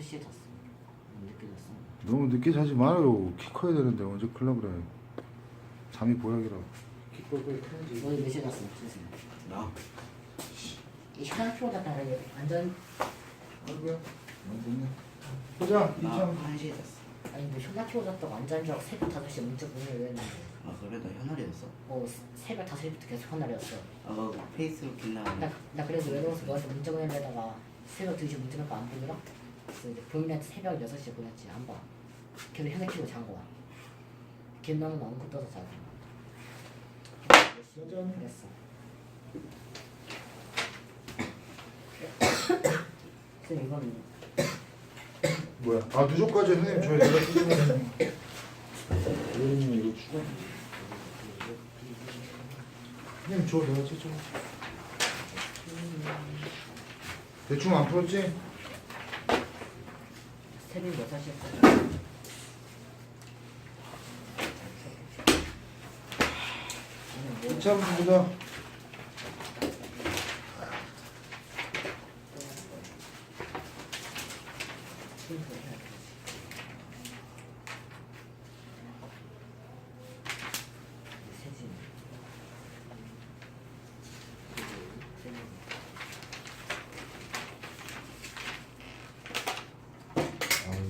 5시에 잤어. 늦게 잤어. 너무 늦게 자지 말아요. 키 커야 되는데 언제 클라 그래. 잠이 보약이라. 키 커야 커야지. 너희 몇 시에 잤어? 선생님. 나? 이 시간표가 다르게 완전 아이고야. 됐네. 보자. 나 이참 1시에 잤어. 아니 뭐 휴가표 잤다고 완전 줄 알고 새벽 5시에 문자 보내려 했는데 아 그래? 나 현아리였어? 새벽 5시부터 계속 혼날이었어. 아 너 페이스북 있나? 나 그래서 외로워서 너한테 문자 보내려다가 새벽 2시 문자 받고 안 보더라? 그래서 이제 보민한테 새벽 6시에 보냈지. 안 봐. 걔도 현에 키고 잔 거야. 김나무는 엉큼 떠서 자고. 짜잔. 그랬어. 선생님 이건 뭐야? 아 누적까지 선생님 줘야 내가 쓰시면 선생님 이거 추가. 선생님 줘 내가 쳐줘. 대충 안 풀었지? 새벽 6시에 이참보다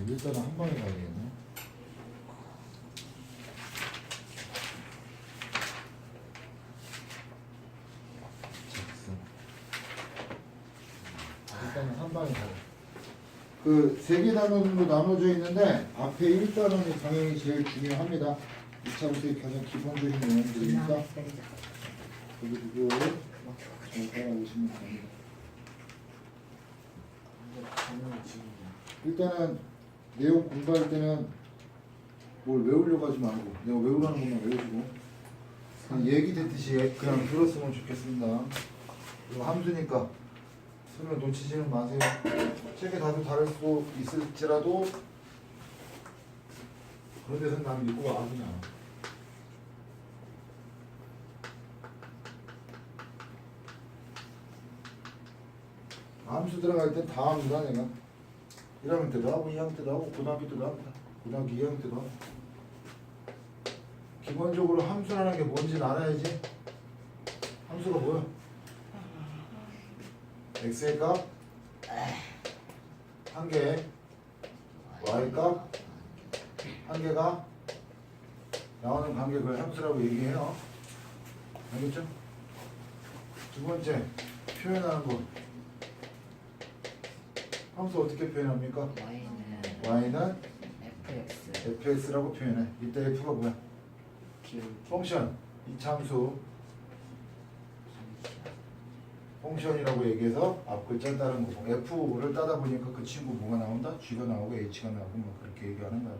일단은 한 방에 가야 되겠네. 일단은 한 방에 가요. 그 세 개 단원으로 나눠져 있는데 앞에 1단원이 당연히 제일 중요합니다. 2차부터의 가장 기본적인 내용들이니까 여기 두고 잘 따라오시면 됩니다. 일단은 내용 공부할 때는 뭘 외우려고 하지 말고 내가 외우라는 것만 외우시고 그냥 얘기됐듯이 그냥 들었으면 좋겠습니다. 이거 함수니까 설명 놓치지는 마세요. 책에 답이 다를 수 있을지라도 그런 데서는 난 믿고 와 그냥. 함수 들어갈 땐 다 함수다 내가. 1학년 때도 하고 2학년 때도 하고 고등학교 때도 합니다. 고등학교 2학년 때도 하고. 기본적으로 함수라는 게 뭔지는 알아야지. 함수가 뭐야? x의 값 한 개, y 값 한 개가 나오는 관계 그걸 함수라고 얘기해요. 알겠죠? 두 번째 표현하는 거. 함수 어떻게 표현합니까? y는 fx라고 표현해. 이때 f가 뭐야? 펑션. 이차함수 펑션이라고 얘기해서 앞 글자 따른 거고 f를 따다 보니까 그 친구 뭐가 나온다? g가 나오고 h가 나오고 뭐 그렇게 얘기하는 거야.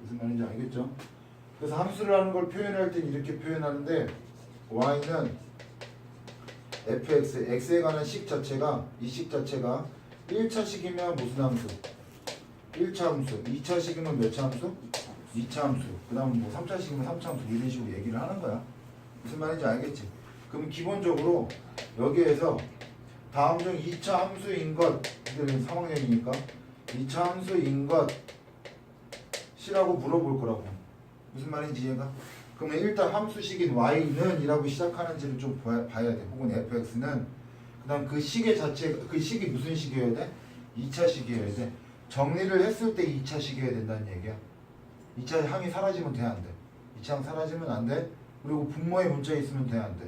무슨 말인지 알겠죠? 그래서 함수라는 걸 표현할 땐 이렇게 표현하는데 y는 fx, x에 관한 식 자체가 이 식 자체가 1차식이면 무슨 함수? 1차 함수. 2차식이면 몇 차 함수? 2차 함수. 그 다음 뭐 3차식이면 3차 함수 이런 식으로 얘기를 하는 거야. 무슨 말인지 알겠지? 그럼 기본적으로 여기에서 다음 중 2차 함수인 것 이들은 3학년이니까 2차 함수인 것이라고 물어볼 거라고. 무슨 말인지 이해가? 그러면 일단 함수식인 y는 이라고 시작하는지를 좀 봐야 돼. 혹은 fx는 그 다음 그 식의 자체, 그 식이 무슨 식이어야 돼? 2차식이어야 돼. 정리를 했을 때 2차식이어야 된다는 얘기야. 2차 항이 사라지면 돼, 안 돼? 2차 항 사라지면 안 돼. 그리고 분모의 문자 있으면 돼, 안 돼?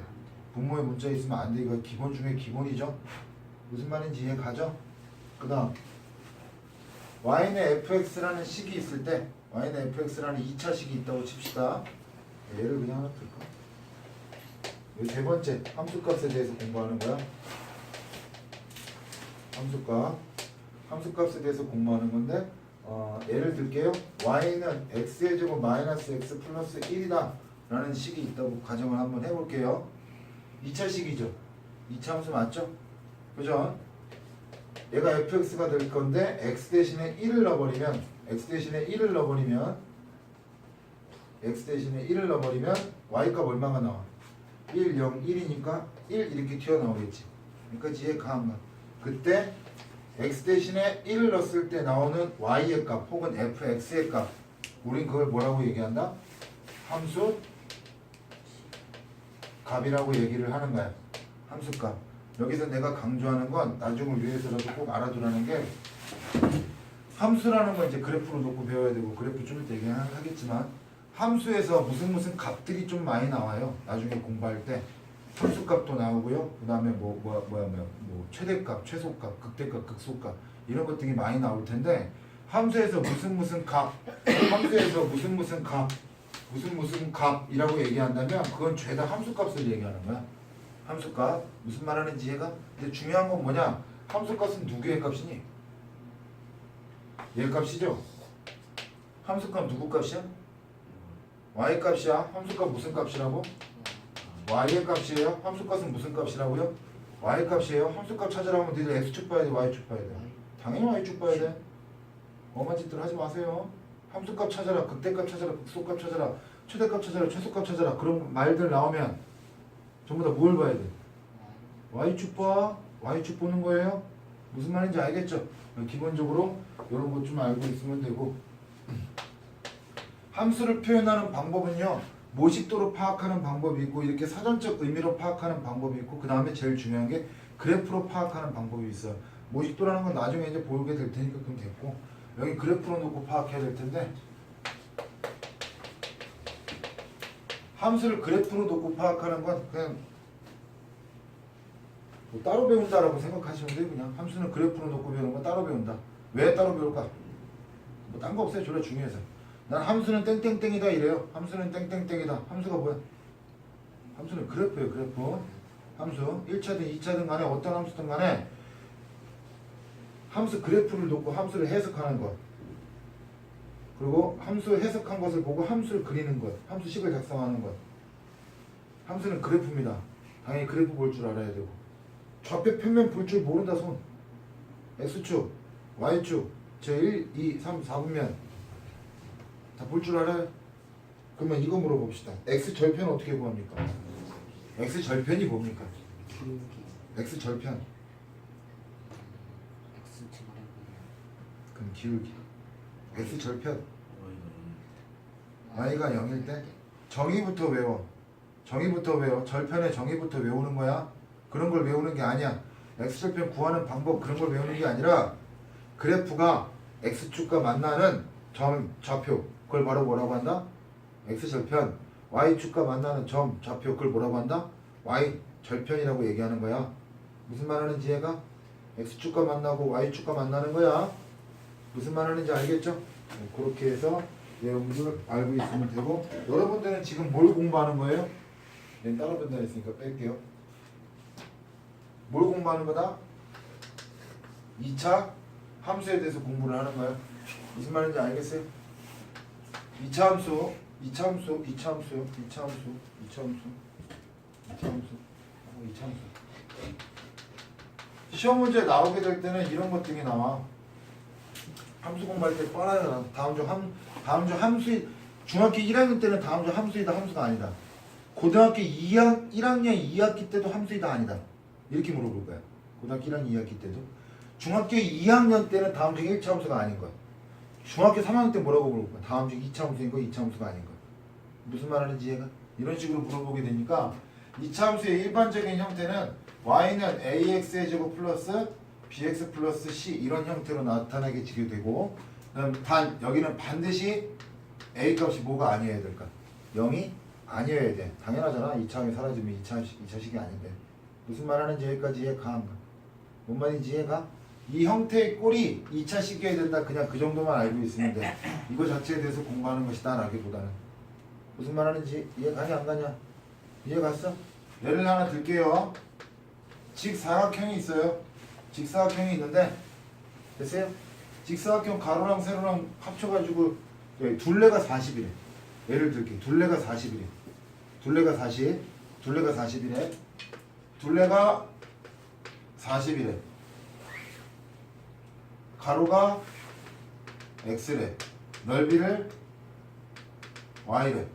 분모의 문자 있으면 안 돼. 이거 기본 중에 기본이죠. 무슨 말인지 이해 가죠? 그 다음 y는 fx라는 식이 있을 때 y는 fx라는 2차식이 있다고 칩시다. 얘를 그냥 하나 풀까? 이 세 번째 함수값에 대해서 공부하는 거야. 함수값에 대해서 공부하는 건데 예를 들게요. y는 x의 제곱 마이너스 x 플러스 1이다 라는 식이 있다고 가정을 한번 해볼게요. 2차식이죠. 2차 함수 맞죠? 그죠? 얘가 fx가 될 건데 x 대신에 1을 넣어버리면 y 값 얼마가 나와? 1, 0, 1이니까 1 이렇게 튀어나오겠지. 그러니까 얘 가한 거. 그때 x 대신에 1을 넣었을 때 나오는 y의 값 혹은 fx의 값, 우린 그걸 뭐라고 얘기한다? 함수 값이라고 얘기를 하는 거야. 함수 값. 여기서 내가 강조하는 건 나중을 위해서라도 꼭 알아두라는 게, 함수라는 건 이제 그래프로 놓고 배워야 되고 그래프 좀 이따 얘기하겠지만, 함수에서 무슨 값들이 좀 많이 나와요. 나중에 공부할 때 함수값도 나오고요. 그 다음에 뭐 최대값, 최소값, 극대값, 극소값 이런 것들이 많이 나올 텐데, 함수에서 무슨 값, 함수에서 무슨 값이라고 얘기한다면 그건 죄다 함수값을 얘기하는 거야. 함수값 무슨 말하는지 얘가. 근데 중요한 건 뭐냐? 함수값은 누구의 값이니? 얘 값이죠. 함수값 누구 값이야? y 값이야. 함수값 무슨 값이라고? y의 값이에요. 함수값은 무슨 값이라고요? y 값이에요. 함수값 찾으라면 니들 x축 봐야 돼, y축 봐야 돼? 당연히 y축 봐야 돼. 엄한 짓들 하지 마세요. 함수값 찾아라, 극대값 찾아라, 극소값 찾아라, 최대값 찾아라, 최소값 찾아라 그런 말들 나오면 전부 다 뭘 봐야 돼? y축 봐. y축 보는 거예요. 무슨 말인지 알겠죠? 기본적으로 이런 것 좀 알고 있으면 되고, 함수를 표현하는 방법은요, 모식도로 파악하는 방법이 있고 이렇게 사전적 의미로 파악하는 방법이 있고, 그 다음에 제일 중요한 게 그래프로 파악하는 방법이 있어요. 모식도라는 건 나중에 이제 보게 될 테니까 그럼 됐고, 여기 그래프로 놓고 파악해야 될 텐데, 함수를 그래프로 놓고 파악하는 건 그냥 뭐 따로 배운다라고 생각하시면 돼요. 그냥 함수는 그래프로 놓고 배우는 건 따로 배운다. 왜 따로 배울까? 뭐 딴 거 없어요. 졸라 중요해서. 난 함수는 땡땡땡이다 이래요. 함수는 땡땡땡이다. 함수가 뭐야? 함수는 그래프예요. 그래프. 함수 1차든 2차든 간에 어떤 함수든 간에 함수 그래프를 놓고 함수를 해석하는 것, 그리고 함수 해석한 것을 보고 함수를 그리는 것, 함수식을 작성하는 것. 함수는 그래프입니다. 당연히 그래프 볼 줄 알아야 되고, 좌표 평면 볼 줄 모른다 손. x축, y축, 제 1, 2, 3, 4분면 다 볼 줄 알아요? 그러면 이거 물어봅시다. x절편 어떻게 구합니까? x절편이 뭡니까? x절편. 그럼 기울기. x절편. y가 0일 때 정의부터 외워. 정의부터 외워. 절편의 정의부터 외우는 거야. 그런 걸 외우는 게 아니야. x절편 구하는 방법 그런 걸 외우는 게 아니라, 그래프가 x축과 만나는 점, 좌표 그걸 바로 뭐라고 한다? x절편. y축과 만나는 점, 좌표 그걸 뭐라고 한다? y절편이라고 얘기하는 거야. 무슨 말 하는지 얘가? x축과 만나고 y축과 만나는 거야. 무슨 말 하는지 알겠죠? 그렇게 해서 내용들을 알고 있으면 되고, 여러분들은 지금 뭘 공부하는 거예요? 얘는 따로 본다 했으니까 뺄게요. 뭘 공부하는 거다? 2차 함수에 대해서 공부를 하는 거예요. 무슨 말인지 알겠어요? 2차 함수, 2차 함수, 2차 함수요. 2차 함수, 2차 함수, 2차 함수, 2차 함수. 시험 문제 나오게 될 때는 이런 것들이 나와. 함수 공부할 때 뻔하잖아. 다음 주 함수, 중학교 1학년 때는 다음 주 함수이다, 함수가 아니다. 고등학교 1학년 2학기 때도 함수이다, 아니다. 이렇게 물어볼 거야. 고등학교 1학년 2학기 때도. 중학교 2학년 때는 다음 주 1차 함수가 아닌 거야. 중학교 3학년 때 뭐라고 물어볼 거야? 다음 주 2차 함수인 거야, 2차 함수가 아닌 거야. 무슨 말 하는지 얘가? 이런 식으로 물어보게 되니까 2차 함수의 일반적인 형태는 y는 ax의 제곱 플러스 bx 플러스 c 이런 형태로 나타나게 되고, 그다음 여기는 반드시 a 값이 뭐가 아니어야 될까? 0이 아니어야 돼. 당연하잖아. 2차함이 사라지면 2차식이 아닌데. 무슨 말 하는지 여기까지 이해가? 뭔 말인지 이해가? 이 형태의 꼴이 2차식이어야 된다. 그냥 그 정도만 알고 있으면 돼. 이거 자체에 대해서 공부하는 것이다 라기보다는. 무슨 말 하는지 이해가냐 안 가냐? 이해갔어? 예를 하나 들게요. 직사각형이 있어요. 직사각형이 있는데, 됐어요? 직사각형 가로랑 세로랑 합쳐가지고 둘레가 40이래. 예를 들게. 둘레가 40이래. 둘레가 40. 둘레가 40이래. 둘레가 40이래. 가로가 x래. 넓이를 y래.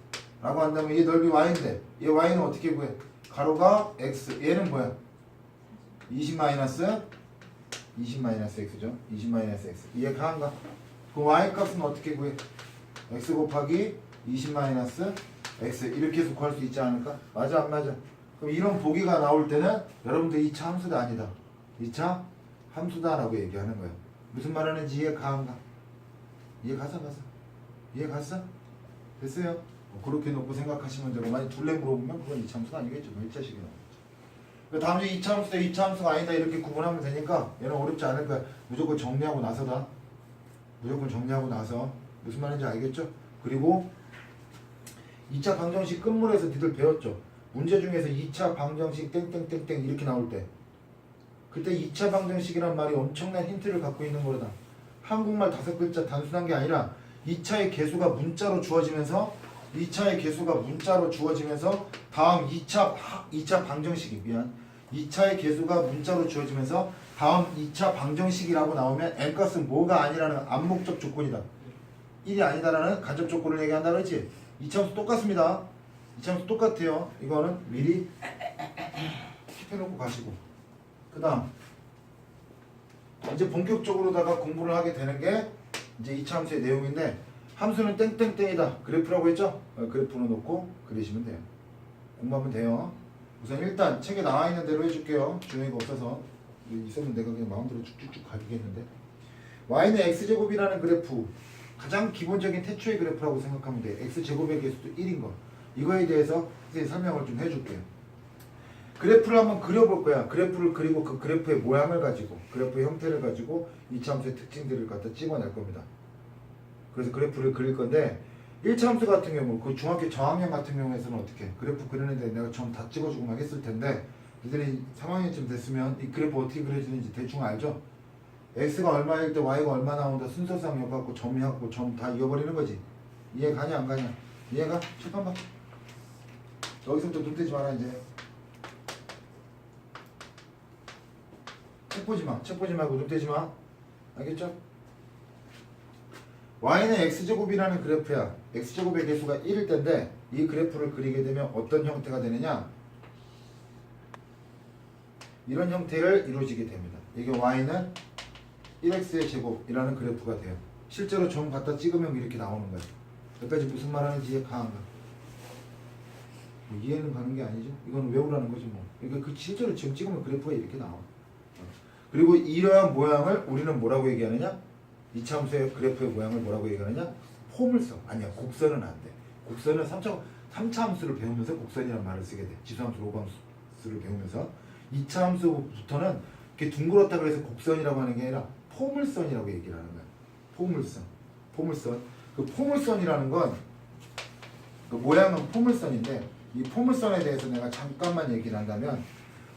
라고 한다면 이 넓이 y인데, 얘 y는 어떻게 구해? 가로가 x. 얘는 뭐야? 20 마이너스 20-x죠. 20-x. 이해 가한가? 그 y 값은 어떻게 구해? x 곱하기 20-x 이렇게 해서 구할 수 있지 않을까? 맞아 안 맞아? 그럼 이런 보기가 나올 때는 여러분들 2차 함수다 아니다. 2차 함수다라고 얘기하는 거예요. 무슨 말 하는지 이해 가한가? 이해 가서 이해 갔어? 됐어요? 그렇게 놓고 생각하시면 되고 만약 둘레 물어보면 그건 2차 함수가 아니겠죠. 1차식이 나오겠죠. 다음 주에 2차 함수다 2차 함수가 아니다 이렇게 구분하면 되니까 얘는 어렵지 않을 거야. 무조건 정리하고 나서다. 무조건 정리하고 나서 무슨 말인지 알겠죠? 그리고 2차 방정식 끝물에서 니들 배웠죠? 문제 중에서 2차 방정식 땡땡땡땡 이렇게 나올 때 그때 2차 방정식이란 말이 엄청난 힌트를 갖고 있는 거다. 한국말 5글자 단순한 게 아니라 2차의 개수가 문자로 주어지면서 다음 2차 방정식이 2차의 개수가 문자로 주어지면서 다음 2차 방정식이라고 나오면 n값은 뭐가 아니라는 암묵적 조건이다. 1이 아니다라는 간접 조건을 얘기한다 그랬지? 2차 함수 똑같습니다. 2차 함수 똑같아요. 이거는 미리 킵해놓고 가시고 그 다음 이제 본격적으로다가 공부를 하게 되는 게 이제 2차 함수의 내용인데 함수는 땡땡땡이다. 그래프라고 했죠? 그래프로 놓고 그리시면 돼요. 공부하면 돼요. 우선 일단 책에 나와 있는 대로 해줄게요. 중요한 거 없어서 있었면 내가 그냥 마음대로 쭉쭉쭉 가기겠는데 y는 x제곱이라는 그래프 가장 기본적인 태초의 그래프라고 생각하면 돼. x제곱의 개수도 1인 거 이거에 대해서 선생님이 설명을 좀 해줄게요. 그래프를 한번 그려볼 거야. 그래프를 그리고 그 그래프의 모양을 가지고 그래프의 형태를 가지고 2차 함수의 특징들을 갖다 찍어낼 겁니다. 그래서 그래프를 그릴 건데 1차 함수 같은 경우 그 중학교 저학년 같은 경우에서는 어떻게 그래프 그리는데 내가 좀 다 찍어주고 막 했을 텐데 니들이 3학년쯤 됐으면 이 그래프 어떻게 그려지는지 대충 알죠? x가 얼마일 때 y가 얼마 나온다 순서상 여갖고 점이갖고 점 다 이어버리는 거지. 이해 가냐 안 가냐? 이해가? 책만 봐. 여기서부터 눈 떼지 마라 이제. 책 보지 마. 책 보지 말고 눈 떼지 마. 알겠죠? y는 x제곱이라는 그래프야. x제곱의 개수가 1일 텐데 이 그래프를 그리게 되면 어떤 형태가 되느냐? 이런 형태를 이루어지게 됩니다. 이게 y는 1x의 제곱이라는 그래프가 돼요. 실제로 점 갖다 찍으면 이렇게 나오는 거예요. 여기까지 무슨 말하는지 이해 가한가? 뭐 이해는 가는 게 아니죠. 이건 외우라는 거지 뭐. 그러니까 그 실제로 지금 찍으면 그래프가 이렇게 나와. 그리고 이러한 모양을 우리는 뭐라고 얘기하느냐? 2차 함수의 그래프의 모양을 뭐라고 얘기하느냐? 포물선. 아니야. 곡선은 안 돼. 곡선은 3차 함수를 배우면서 곡선이라는 말을 쓰게 돼. 지수함수, 로그함수를 배우면서 2차 함수부터는 이렇게 둥그렇다 그래서 곡선이라고 하는 게 아니라 포물선이라고 얘기를 하는 거야. 포물선. 그 포물선이라는 건 그 모양은 포물선인데 이 포물선에 대해서 내가 잠깐만 얘기를 한다면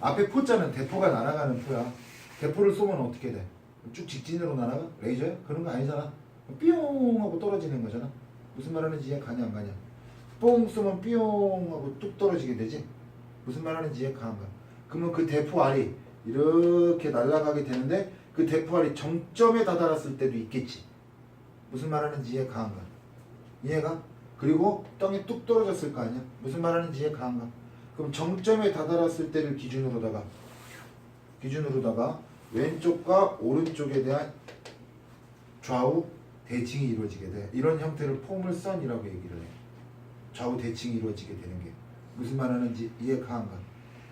앞에 포자는 대포가 날아가는 포야. 대포를 쏘면 어떻게 돼? 쭉 직진으로 날아가? 레이저야? 그런 거 아니잖아. 뿅 하고 떨어지는 거잖아. 무슨 말 하는지 이해 가냐 안 가냐? 뽕 쏘면 뿅 하고 뚝 떨어지게 되지. 무슨 말 하는지 이해 가는가? 그러면 그 대포 알이 이렇게 날아가게 되는데 그 대포 알이 정점에 다다랐을 때도 있겠지. 무슨 말 하는지 이해 가는가? 이해가? 그리고 땅에 뚝 떨어졌을 거 아니야? 무슨 말 하는지 이해 가는가? 그럼 정점에 다다랐을 때를 기준으로다가 왼쪽과 오른쪽에 대한 좌우 대칭이 이루어지게 돼. 이런 형태를 포물선이라고 얘기를 해. 좌우 대칭이 이루어지게 되는 게 무슨 말 하는지 이해 가는가?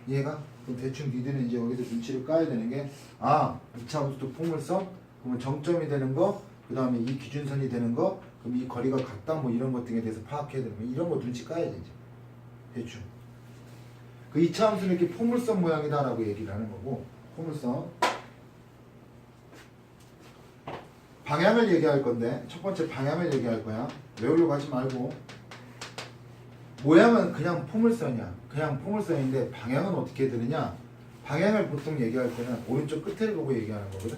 이해가? 그럼 대충 니들은 이제 여기서 눈치를 까야 되는 게 2차 함수도 포물선? 그러면 정점이 되는 거, 그 다음에 이 기준선이 되는 거, 그럼 이 거리가 같다 뭐 이런 것 등에 대해서 파악해야 되는 거 이런 거 눈치 까야 되지. 대충. 그 2차 함수는 이렇게 포물선 모양이다 라고 얘기를 하는 거고 포물선. 방향을 얘기할 건데 첫 번째 방향을 얘기할 거야. 외우려고 하지 말고 모양은 그냥 포물선이야. 그냥 포물선인데 방향은 어떻게 되느냐? 방향을 보통 얘기할 때는 오른쪽 끝을 보고 얘기하는 거거든.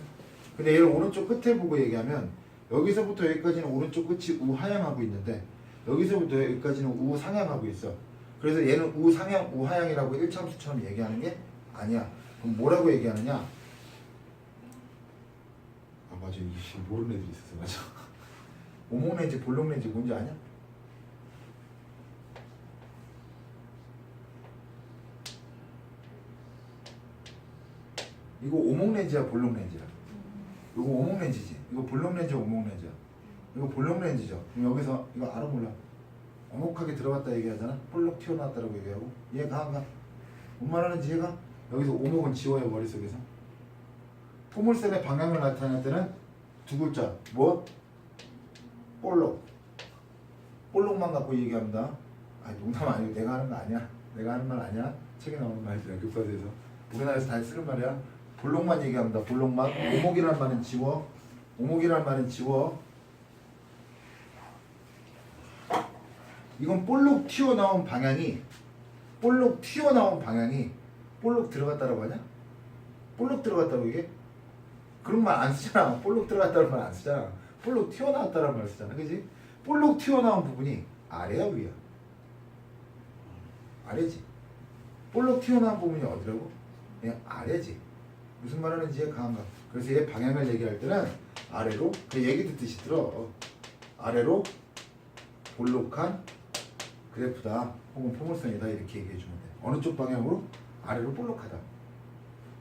근데 얘를 오른쪽 끝을 보고 얘기하면 여기서부터 여기까지는 오른쪽 끝이 우하향하고 있는데 여기서부터 여기까지는 우상향하고 있어. 그래서 얘는 우상향, 우하향이라고 1차 함수처럼 얘기하는 게 아니야. 그럼 뭐라고 얘기하느냐? 아 맞아. 이게 모르는 애들이 있었어. 맞아. 오목렌지, 볼록렌지 뭔지 아냐? 이거 오목렌지야 볼록렌지야? 이거 오목 렌즈지. 이거 볼록 렌즈 오목 렌즈야. 이거 볼록 렌즈죠. 그럼 여기서 이거 알아 몰라? 오목하게 들어갔다 얘기하잖아. 볼록 튀어나왔다라고 얘기하고. 이해가 안 가? 뭔 말하는지 이해가? 여기서 오목은 지워요 머릿속에서. 포물선의 방향을 나타낼 때는 두 글자. 뭐? 볼록. 볼록만 갖고 얘기합니다. 아니 농담 아니고 내가 하는 거 아니야. 내가 하는 말 아니야. 책에 나오는 말이야. 교과서에서. 우리나라에서 다 쓰는 말이야. 볼록만 얘기합니다. 볼록만. 오목이라는 말은 지워. 오목이라는 말은 지워. 이건 볼록 튀어나온 방향이 볼록 들어갔다라고 하냐? 볼록 들어갔다고 이게? 그런 말 안 쓰잖아. 볼록 들어갔다는 말 안 쓰잖아. 볼록 튀어나왔다는 말 쓰잖아. 그지? 볼록 튀어나온 부분이 아래야 위야? 아래지. 볼록 튀어나온 부분이 어디라고? 그냥 아래지. 무슨 말 하는지 이해가 안 가. 그래서 얘 방향을 얘기할 때는 아래로 그 얘기 듣듯이 들어. 아래로 볼록한 그래프다 혹은 포물선이다 이렇게 얘기해 주면 돼. 어느 쪽 방향으로? 아래로 볼록하다.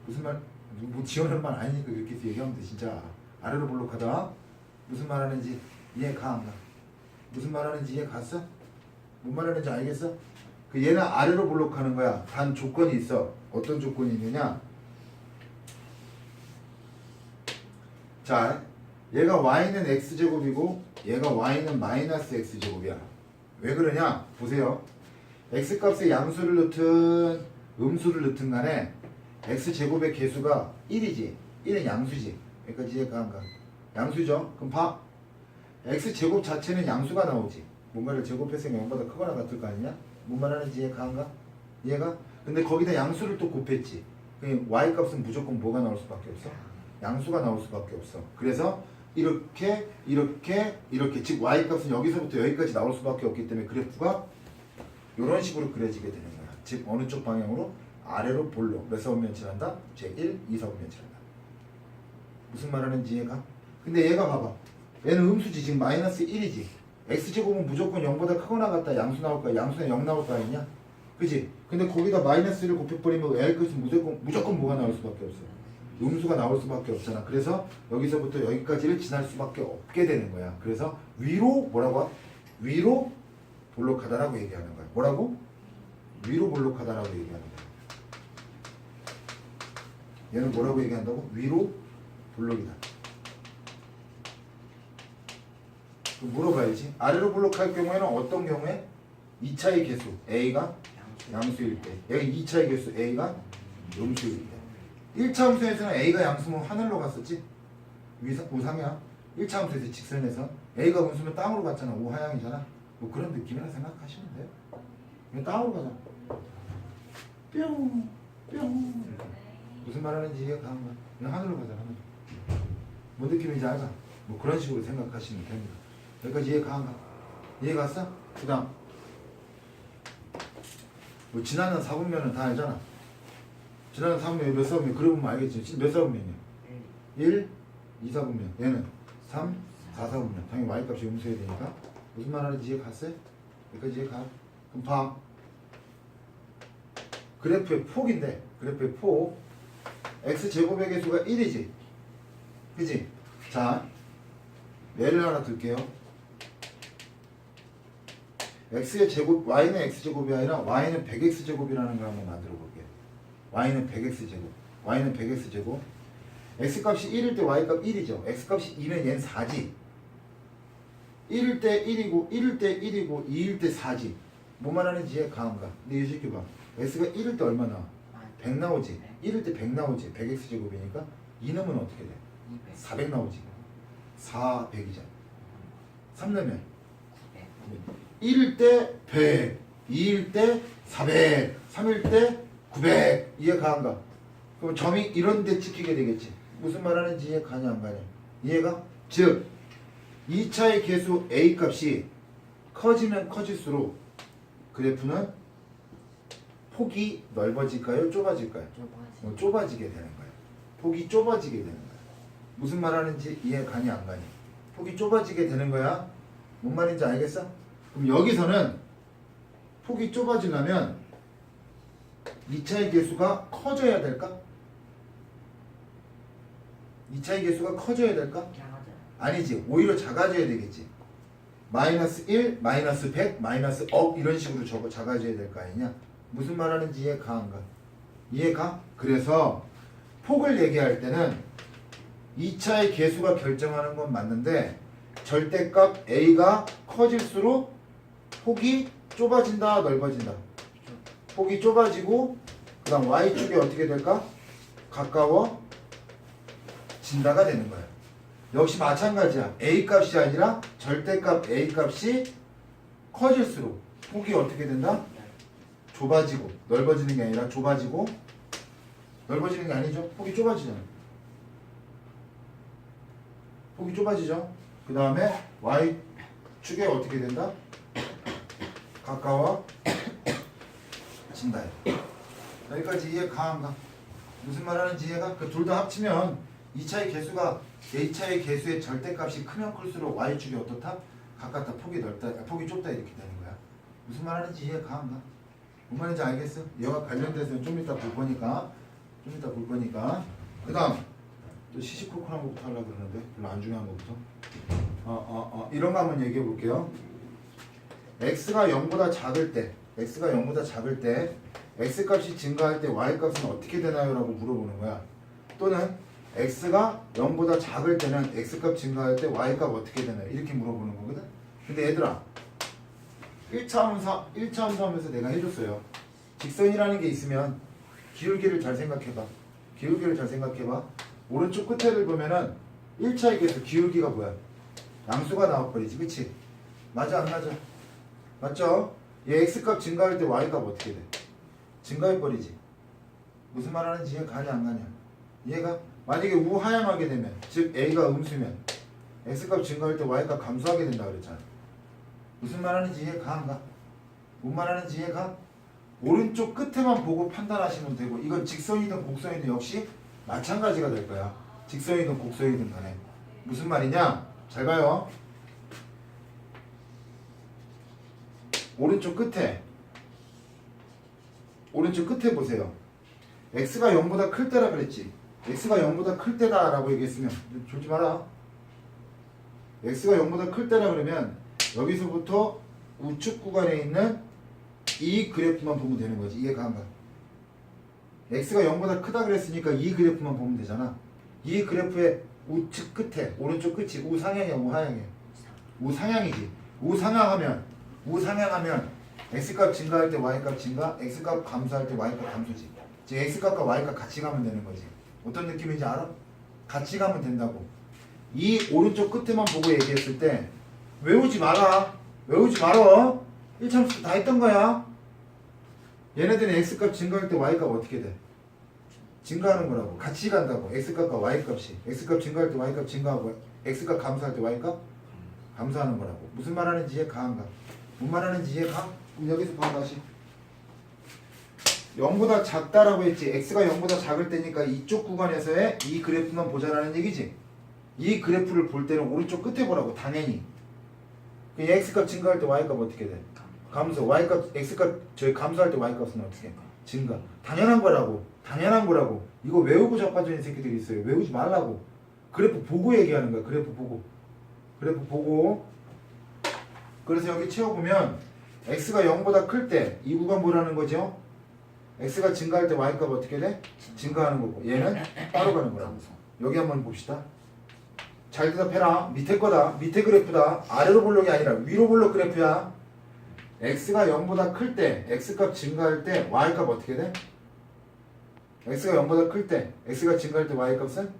무슨 말? 뭐 지원하는 말 아니니까 그렇게 얘기하면 돼. 진짜 아래로 볼록하다. 무슨 말 하는지 이해가 안 가. 무슨 말 하는지 이해 갔어? 뭔 말 하는지 알겠어? 그 얘는 아래로 볼록하는 거야. 단 조건이 있어. 어떤 조건이 있느냐? 자, 얘가 y는 x제곱이고 얘가 y는 마이너스 x제곱이야. 왜 그러냐? 보세요. x값에 양수를 넣든 음수를 넣든 간에 x제곱의 개수가 1이지. 1은 양수지. 여기까지 이해가 안 가. 양수죠? 그럼 봐. x제곱 자체는 양수가 나오지. 뭔가를 제곱했으면 0보다 크거나 같을 거 아니냐? 뭔 말하는지 이해가 안 가? 이해가? 근데 거기다 양수를 또 곱했지. 그럼 y값은 무조건 뭐가 나올 수밖에 없어? 양수가 나올 수밖에 없어. 그래서 이렇게 즉 y값은 여기서부터 여기까지 나올 수밖에 없기 때문에 그래프가 이런 식으로 그려지게 되는 거야. 즉 어느 쪽 방향으로? 아래로 볼록. 몇 사분면체한다? 제1, 2사분면체한다. 무슨 말하는지 이해가? 근데 얘가 봐봐. 얘는 음수지. 지금 마이너스 1이지. x제곱은 무조건 0보다 크거나 같다. 양수 나올 거야. 양수는 0 나올 거 아니냐? 그지? 근데 거기다 마이너스를 곱해버리면 y값은 무조건 뭐가 나올 수밖에 없어. 음수가 나올 수밖에 없잖아. 그래서 여기서부터 여기까지를 지날 수밖에 없게 되는 거야. 그래서 위로 뭐라고? 위로 볼록하다라고 얘기하는 거야. 뭐라고? 위로 볼록하다라고 얘기하는 거야. 얘는 뭐라고 얘기한다고? 위로 볼록이다. 그럼 물어봐야지. 아래로 볼록할 경우에는 어떤 경우에? 2차의 개수 A가 양수일 때. 여기 2차의 개수 A가 음수일 때. 1차 함수에서는 A가 양수면 하늘로 갔었지? 우상이야. 1차 함수에서 직선에서 A가 음수면 땅으로 갔잖아. 우하향이잖아. 뭐 그런 느낌이라 생각하시면 돼요. 그냥 땅으로 가잖아. 뿅 무슨 말하는지 이해가 안 가. 그냥 하늘로 가잖아. 하늘. 뭔 느낌인지 알까? 뭐 그런 식으로 생각하시면 됩니다. 여기까지 이해가 안 가. 이해 갔어? 그 다음 뭐 지나는 4분면은 다 알잖아. 지나는 4분면이 몇 사분면? 그래 보면 알겠지. 지금 몇 사분면이야? 1, 2, 4분면. 얘는 3, 4, 4분면. 당연히 y값이 음수해야 되니까. 무슨 말 하는지 이해 갔어요? 여기까지 이해 가. 그럼 봐. 그래프의 폭인데 그래프의 폭 x제곱의 개수가 1이지. 그치? 자 예를 하나 들게요. x의 제곱, y는 x제곱이 아니라 y는 100x제곱이라는 걸 한번 만들어 볼게요. y는 100x제곱, y는 100x제곱. x값이 1일 때 y값 1이죠. x값이 2면 얘는 4지. 1일 때 1이고 1일 때 1이고 2일 때 4지. 뭐 말하는지 이해가 안 가. 근데 이 새끼 봐. x가 1일 때 얼마 나와? 100 나오지. 1일 때 100 나오지. 100x제곱이니까 2 넣으면 어떻게 돼? 400 나오지. 400이잖아. 3 넣으면 1일 때 100, 2일 때 400, 3일 때 900. 이해가 안 가? 그럼 점이 이런 데 찍히게 되겠지. 무슨 말 하는지 이해 가냐 안 가냐? 이해가? 즉 2차의 개수 A 값이 커지면 커질수록 그래프는 폭이 넓어질까요? 좁아질까요? 좁아지게 되는 거예요. 폭이 좁아지게 되는 거예요. 무슨 말 하는지 이해 가냐 안 가냐? 폭이 좁아지게 되는 거야. 뭔 말인지 알겠어? 그럼 여기서는 폭이 좁아지려면 2차의 개수가 커져야 될까? 2차의 개수가 커져야 될까? 그냥 하자. 아니지. 오히려 작아져야 되겠지. 마이너스 1, 마이너스 100, 마이너스 억 이런 식으로 작아져야 될 거 아니냐? 무슨 말하는지 이해가 안 가? 이해가? 그래서 폭을 얘기할 때는 2차의 개수가 결정하는 건 맞는데 절대값 A가 커질수록 폭이 좁아진다, 넓어진다. 폭이 좁아지고 그 다음 Y축이 어떻게 될까? 가까워진다가 되는 거야. 역시 마찬가지야. A 값이 아니라 절대값 A 값이 커질수록 폭이 어떻게 된다? 좁아지고 넓어지는 게 아니라 좁아지고 넓어지는 게 아니죠. 폭이 좁아지잖아. 폭이 좁아지죠. 그 다음에 Y축에 어떻게 된다? 가까워진다. 여기까지 이해 가안가? 무슨 말하는지 이해가? 그 둘 다 합치면 2차의 개수가 A차의 개수의 절대값이 크면 클수록 Y축이 어떻다? 가깝다. 폭이 넓다. 폭이 좁다 이렇게 되는 거야. 무슨 말하는지 이해 가안가? 뭔 말인지 알겠어? 얘와 관련돼서 좀 이따 볼 거니까 그 다음 또 시시콜콜한 것부터 하려고 그러는데 별로 안 중요한 것부터 이런 거 한번 얘기해 볼게요. x가 0보다 작을 때 x값이 증가할 때 y값은 어떻게 되나요? 라고 물어보는 거야. 또는 x가 0보다 작을 때는 x값 증가할 때 y값 어떻게 되나요? 이렇게 물어보는 거거든. 근데 얘들아 1차원서 하면서 내가 해줬어요. 직선이라는 게 있으면 기울기를 잘 생각해봐. 오른쪽 끝에를 보면은 1차의 개수 기울기가 뭐야? 양수가 나와버리지. 그치? 맞아 안 맞아? 맞죠? 얘 x값 증가할 때 y값 어떻게 돼? 증가해버리지. 무슨 말 하는지 이해가 가냐 안 가냐? 이해가? 만약에 우하향하게 되면 즉 a가 음수면 x값 증가할 때 y값 감소하게 된다 그랬잖아. 무슨 말 하는지 이해가 안 가? 뭔 말 하는지 이해가? 오른쪽 끝에만 보고 판단하시면 되고 이건 직선이든 곡선이든 역시 마찬가지가 될 거야. 직선이든 곡선이든 간에. 무슨 말이냐? 잘 봐요. 오른쪽 끝에 보세요. x가 0보다 클 때라 그랬지. x가 0보다 클 때다 라고 얘기했으면 졸지 마라. x가 0보다 클 때라 그러면 여기서부터 우측 구간에 있는 이 그래프만 보면 되는 거지. 이해가 안 가? x가 0보다 크다 그랬으니까 이 그래프만 보면 되잖아. 이 그래프의 우측 끝에 오른쪽 끝이 우상향이야 우하향이야? 우상향이지. 우상향하면 x값 증가할 때 y값 증가, x값 감소할 때 y값 감소지. 즉 x값과 y값 같이 가면 되는 거지. 어떤 느낌인지 알아? 같이 가면 된다고. 이 오른쪽 끝에만 보고 얘기했을 때 외우지 말아. 1차함수 다 했던 거야. 얘네들은 x값 증가할 때 y값 어떻게 돼? 증가하는 거라고. 같이 간다고. x값과 y값이. x값 증가할 때 y값 증가하고 x값 감소할 때 y값 감소하는 거라고. 무슨 말 하는지 이해가 안 가? 뭔 말 하는지 이해가? 그럼 여기서 봐 다시. 0보다 작다라고 했지. x가 0보다 작을 때니까 이쪽 구간에서의 이 그래프만 보자라는 얘기지. 이 그래프를 볼 때는 오른쪽 끝에 보라고. 당연히. x값 증가할 때 y값 어떻게 돼? 감소. y값 x값 저희 감소할 때 y값은 어떻게 해? 증가. 당연한 거라고. 이거 외우고 자빠져 있는 새끼들이 있어요. 외우지 말라고. 그래프 보고 얘기하는 거야. 그래프 보고. 그래서 여기 채워보면 x가 0보다 클 때 이 구간 보라는 거죠. x가 증가할 때 y값 어떻게 돼? 증가하는 거고 얘는 따로 가는 거라고. 여기 한번 봅시다. 잘 대답해라. 밑에 거다. 밑에 그래프다. 아래로 볼록이 아니라 위로 볼록 그래프야. x가 0보다 클 때 x값 증가할 때 y값 어떻게 돼? x가 0보다 클 때 x가 증가할 때 y값은?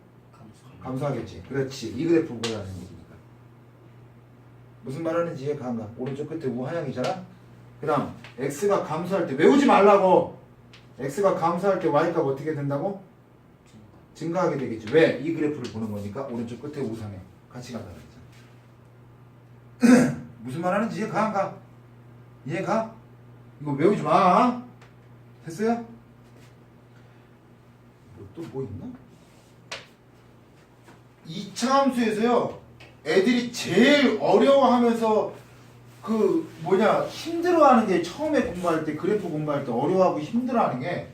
감소하겠지. 그렇지. 이 그래프 보라는 얘기니까. 무슨 말하는지 이해가 안 가? 오른쪽 끝에 우하향이잖아. 그 다음 x가 감소할 때 외우지 말라고. x가 감소할 때 y값 어떻게 된다고? 증가하게 되겠지. 왜? 이 그래프를 보는 거니까 오른쪽 끝에 우상향 같이 간다 그랬잖아. 무슨 말하는지 이해가 안 가? 이해가? 이거 외우지 마. 됐어요? 또 뭐 있나? 2차 함수에서요 애들이 제일 어려워하면서 힘들어하는 게 처음에 공부할 때 그래프 공부할 때 어려워하고 힘들어하는 게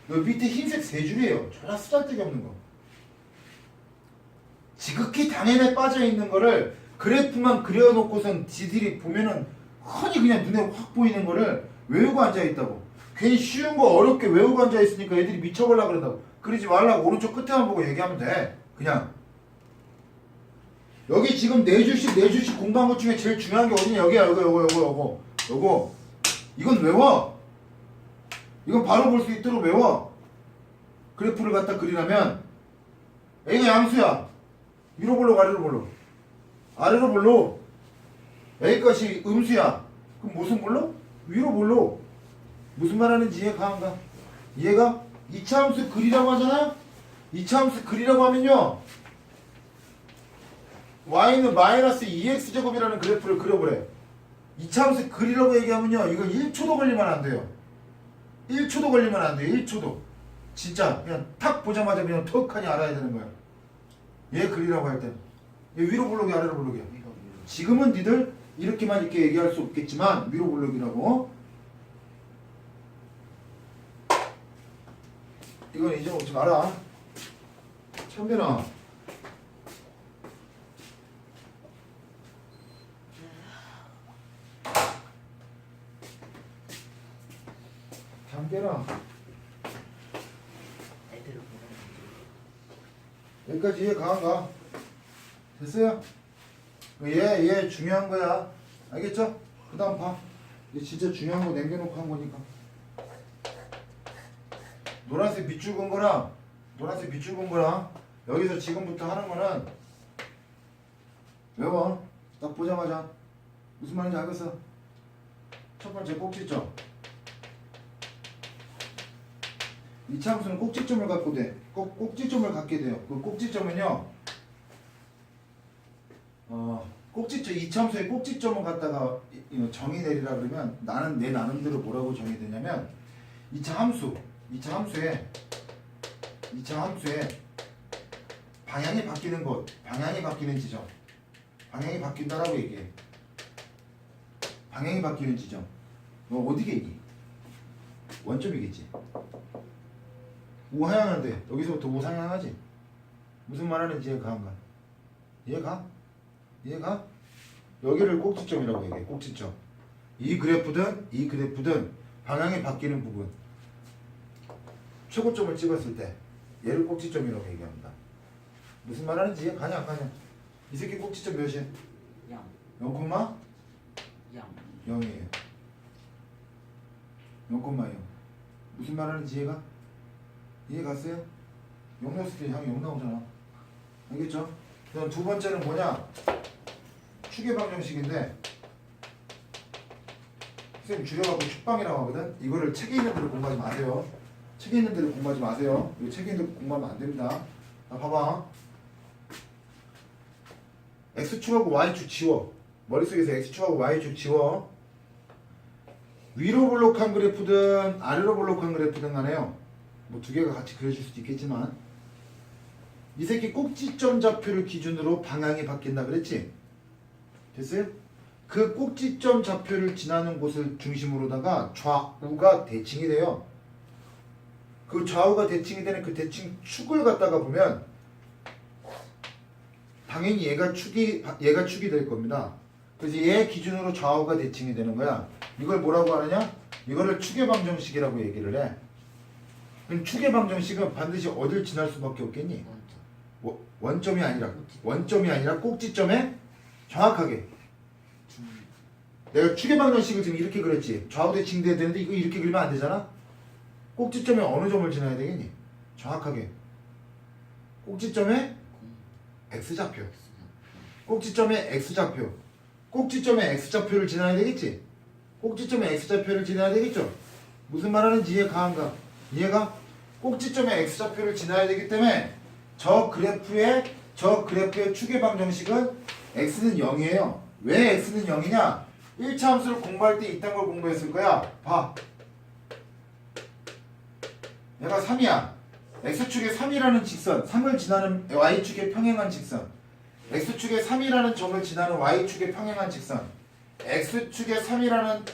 여기 밑에 흰색 세 줄이에요. 졸라 쓰잘데기 없는 거. 지극히 당연에 빠져 있는 거를 그래프만 그려놓고선 지들이 보면은 흔히 그냥 눈에 확 보이는 거를 외우고 앉아 있다고. 괜히 쉬운 거 어렵게 외우고 앉아 있으니까 애들이 미쳐버려 그런다고. 그러지 말라고. 오른쪽 끝에만 보고 얘기하면 돼. 그냥. 여기 지금 네 주씩 공부한 것 중에 제일 중요한 게 어디냐? 여기야. 요거. 이건 외워. 이건 바로 볼 수 있도록 외워. 그래프를 갖다 그리려면 A가 양수야. 위로 볼로 아래로 볼로? 아래로 볼로. A값이 음수야. 그럼 무슨 볼로? 위로 볼로. 무슨 말하는지 이해가 안 가? 이해가? 2차 함수 그리라고 하잖아? 2차 함수 그리라고 하면요, y는 마이너스 2x제곱이라는 그래프를 그려보래. 2차 함수 그리라고 얘기하면요, 이거 1초도 걸리면 안 돼요. 1초도 걸리면 안 돼요. 1초도. 진짜 그냥 탁 보자마자 그냥 턱하니 알아야 되는 거야. 얘 그리라고 할 때는. 얘 위로 볼록이 아래로 볼록이야. 지금은 니들 이렇게만 이렇게 얘기할 수 없겠지만 위로 볼록이라고. 이건 이제 오지 마라. 참변아. 참견아. 애들을 보는 여기까지 이해 가가. 됐어요? 얘 중요한 거야. 알겠죠? 그 다음 봐. 이게 진짜 중요한 거 남겨놓고 한 거니까. 노란색 밑줄 건 거랑 여기서 지금부터 하는 거는 외워. 딱 보자마자 무슨 말인지 알겠어? 첫 번째 꼭지점. 이차 함수는 꼭지점을 갖고 돼. 꼭지점을 갖게 돼요. 그 꼭지점은요, 꼭지점, 이차 함수의 꼭지점을 갖다가 정의 내리라 그러면 나는 내 나름대로 뭐라고 정의되냐면 2차 함수에 방향이 바뀌는 곳, 방향이 바뀌는 지점, 방향이 바뀐다라고 얘기해. 방향이 바뀌는 지점. 너 어디겠니? 원점이겠지. 우하향하는데 여기서부터 우상향하지. 무슨 말하는지 이해가 안 가? 이해가? 여기를 꼭지점이라고 얘기해. 꼭지점. 이 그래프든 방향이 바뀌는 부분, 최고점을 찍었을 때 얘를 꼭지점이라고 얘기합니다. 무슨 말하는지 이해 가냐 안 가냐? 이 새끼 꼭지점 몇이야? 0, 0이에요. 0,0. 무슨 말하는지 이해 갔어요? 0 넣었을 때 향이 0 나오잖아. 알겠죠? 그다음 두 번째는 뭐냐? 추계 방정식인데 선생님 줄여갖고 축방이라고 하거든. 이거를 책에 있는 대로 공부하지 마세요. 책에 있는 대로 공부하지 마세요. 이거 책에 있는 대로 공부하면 안 됩니다. 자, 봐봐. x축하고 y축 지워. 머릿속에서 x축하고 y축 지워. 위로 볼록한 그래프든 아래로 볼록한 그래프든 간에요, 뭐 두 개가 같이 그려질 수도 있겠지만 이 새끼 꼭지점 좌표를 기준으로 방향이 바뀐다 그랬지? 됐어요? 그 꼭지점 좌표를 지나는 곳을 중심으로다가 좌우가 대칭이 돼요. 그 좌우가 대칭이 되는 그 대칭 축을 갖다가 보면 당연히 얘가 축이 될 겁니다. 그래서 얘 기준으로 좌우가 대칭이 되는 거야. 이걸 뭐라고 하느냐? 이거를 축의 방정식이라고 얘기를 해. 그럼 축의 방정식은 반드시 어딜 지날 수밖에 없겠니? 원점이 아니라 꼭지점에 정확하게. 내가 축의 방정식을 지금 이렇게 그렸지. 좌우 대칭돼야 되는데 이거 이렇게 그리면 안 되잖아. 꼭지점에 어느 점을 지나야 되겠니? 정확하게. 꼭지점에 x좌표. 꼭지점에 x좌표. 꼭지점에 x좌표를 지나야 되겠지. 꼭지점에 x좌표를 지나야 되겠죠. 무슨 말하는지 이해가 안 가? 이해가? 꼭지점에 x좌표를 지나야 되기 때문에 저 그래프의 축의 방정식은 x는 0이에요. 왜 x는 0이냐? 1차 함수를 공부할 때 이딴 걸 공부했을 거야. 봐. 얘가 3이야. x축에 3이라는 직선, 3을 지나는 y축에 평행한 직선, x축에 3이라는 점을 지나는 y축에 평행한 직선, x축에 3이라는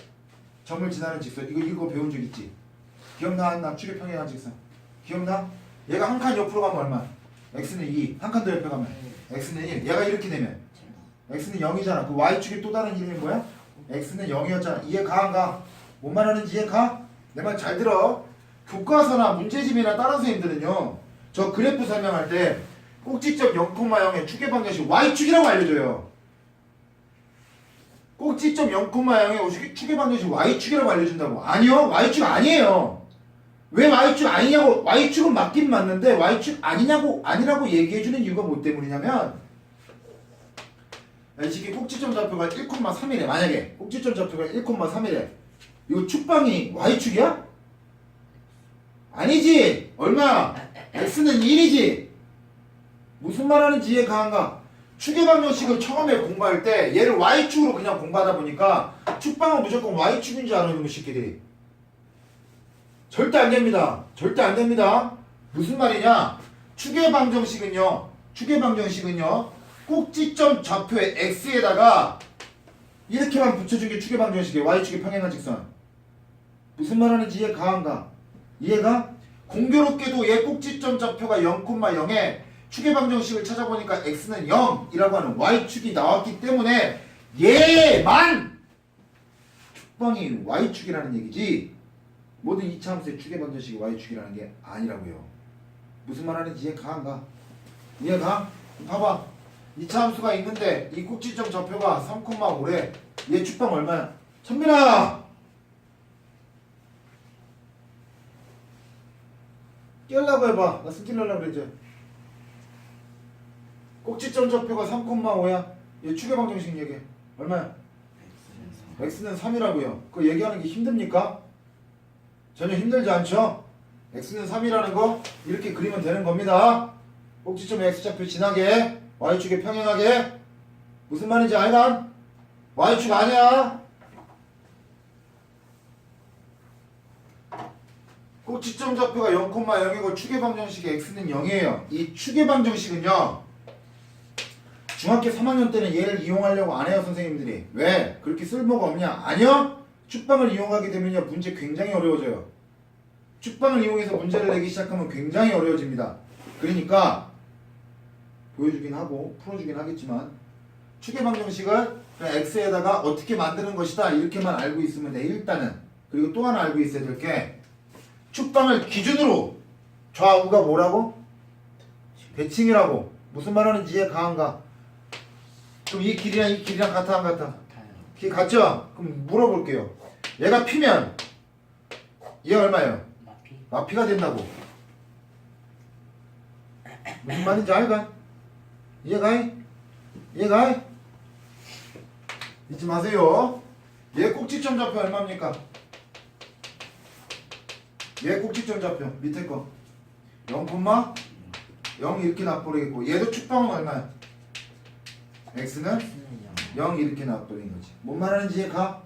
점을 지나는 직선. 이거 배운 적 있지? 기억나? 안 나? 축에 평행한 직선. 기억나? 얘가 한 칸 옆으로 가면 얼마? x는 2. 한 칸 더 옆에 가면 x는 1. 얘가 이렇게 되면 x는 0이잖아. 그 y축의 또 다른 이름이 뭐야? x는 0이었잖아. 이해 가 안 가? 뭔 말하는지 이해 가? 내 말 잘 들어. 교과서나 문제집이나 다른 선생님들은요, 저 그래프 설명할 때 꼭지점 0,0의 축의 방정식 y축이라고 알려줘요. 꼭지점 0,0의 축의 방정식 y축이라고 알려준다고. 아니요, y축 아니에요. 왜 y축 아니냐고. y축은 맞긴 맞는데 y축 아니라고 얘기해주는 이유가 뭐 때문이냐면, 이 식의 꼭지점 좌표가 1,3이래. 만약에 꼭지점 좌표가 1,3이래. 이거 축방이 y축이야? 아니지. 얼마야? x는 1이지. 무슨 말하는지 이해가 안 가? 축의 방정식을 처음에 공부할 때 얘를 y축으로 그냥 공부하다 보니까 축방은 무조건 y축인 줄 아는 놈의 새끼들이. 절대 안 됩니다. 절대 안 됩니다. 무슨 말이냐? 축의 방정식은요, 꼭지점 좌표의 x에다가 이렇게만 붙여준 게 축의 방정식이에요. y축의 평행한 직선. 무슨 말하는지 이해가 안 가? 이해가? 공교롭게도 얘 꼭지점 좌표가 0,0에 축의 방정식을 찾아보니까 x는 0이라고 하는 y축이 나왔기 때문에 얘만 축방이 y축이라는 얘기지, 모든 이차 함수의 축의 방정식이 y축이라는 게 아니라고요. 무슨 말하는지 이해가 안 가? 이해가? 봐봐. 이차 함수가 있는데 이 꼭지점 좌표가 3,5래. 얘 축방 얼마야? 천민아! 깨려고 해봐. 나 승질내려고 그러지. 꼭지점 좌표가 3,5야. 얘 축의 방정식 얘기해. 얼마야? x는 3이라고요. 그거 얘기하는 게 힘듭니까? 전혀 힘들지 않죠? x는 3이라는 거 이렇게 그리면 되는 겁니다. 꼭지점에 x좌표 지나게 y축에 평행하게. 무슨 말인지 알간? y축 아니야. 꼭지점 좌표가 0,0이고 축의 방정식의 x는 0이에요. 이 축의 방정식은요, 중학교 3학년 때는 얘를 이용하려고 안 해요, 선생님들이. 왜? 그렇게 쓸모가 없냐? 아니요. 축방을 이용하게 되면요, 문제 굉장히 어려워져요. 축방을 이용해서 문제를 내기 시작하면 굉장히 어려워집니다. 그러니까 보여주긴 하고 풀어주긴 하겠지만 축의 방정식을 그냥 x에다가 어떻게 만드는 것이다 이렇게만 알고 있으면 돼, 일단은. 그리고 또 하나 알고 있어야 될 게, 축방을 기준으로 좌우가 뭐라고? 대칭이라고. 무슨 말하는지 이해가 안 가? 그럼 이 길이랑 같아 안 같아? 길 같죠? 그럼 물어볼게요. 얘가 P면 얘가 얼마예요? 마피가 된다고. 무슨 말인지 알까? 이해가? 이해가? 잊지 마세요. 얘 꼭지점 좌표 얼마입니까? 얘 꼭지점 좌표 밑에 거 0,0 이렇게 나버리겠고, 얘도 축방은 얼마야? x는 0 이렇게 나버린 거지. 뭔 말하는지 이해 가?